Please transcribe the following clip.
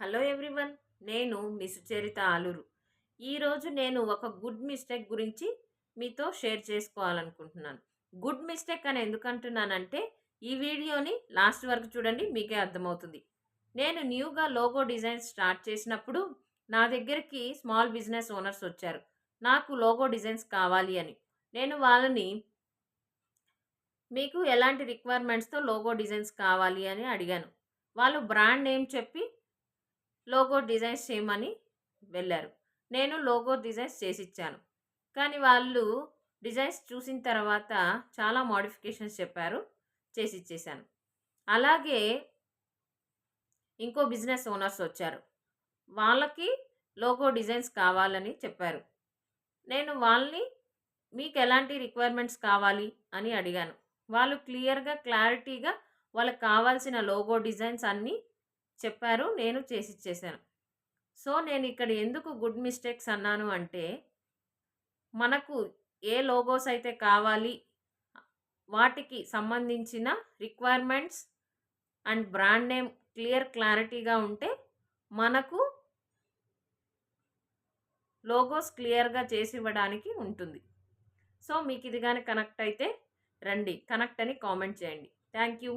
Hello everyone. నేను మీ సుచరిత ఆలూరు. ఈరోజు నేను ఒక గుడ్ మిస్టేక్ గురించి మీతో షేర్ చేసుకోవాలనుకుంటున్నాను. గుడ్ మిస్టేక్ అని ఎందుకు అంటున్నానంటే, ఈ వీడియోని లాస్ట్ వరకు చూడండి, మీకే అర్థమవుతుంది. నేను న్యూగా లోగో డిజైన్ స్టార్ట్ చేసినప్పుడు నా దగ్గరికి స్మాల్ బిజినెస్ ఓనర్స్ వచ్చారు. నాకు లోగో డిజైన్స్ కావాలి అని. నేను వాళ్ళని మీకు ఎలాంటి రిక్వైర్మెంట్స్తో లోగో డిజైన్స్ కావాలి అని అడిగాను. వాళ్ళు బ్రాండ్ నేమ్ చెప్పి లోగో డిజైన్స్ చేయమని వెళ్ళారు. నేను లోగో డిజైన్స్ చేసిచ్చాను. కానీ వాళ్ళు డిజైన్స్ చూసిన తర్వాత చాలా మోడిఫికేషన్స్ చెప్పారు. చేసిచ్చేసాను. అలాగే ఇంకో బిజినెస్ ఓనర్స్ వచ్చారు. వాళ్ళకి లోగో డిజైన్స్ కావాలని చెప్పారు. నేను వాళ్ళని మీకు ఎలాంటి రిక్వైర్మెంట్స్ కావాలి అని అడిగాను. వాళ్ళు క్లారిటీగా వాళ్ళకి కావాల్సిన లోగో డిజైన్స్ అన్నీ చెప్పారు. నేను చేసిచ్చేసాను. సో నేను ఇక్కడ ఎందుకు గుడ్ మిస్టేక్స్ అన్నాను అంటే, మనకు ఏ లోగోస్ అయితే కావాలి, వాటికి సంబంధించిన రిక్వైర్మెంట్స్ అండ్ బ్రాండ్ నేమ్ క్లారిటీగా ఉంటే మనకు లోగోస్ క్లియర్గా చేసి ఇవ్వడానికి ఉంటుంది. సో మీకు ఇది కానీ కనెక్ట్ అయితే రండి, కనెక్ట్ అని కామెంట్ చేయండి. Thank you.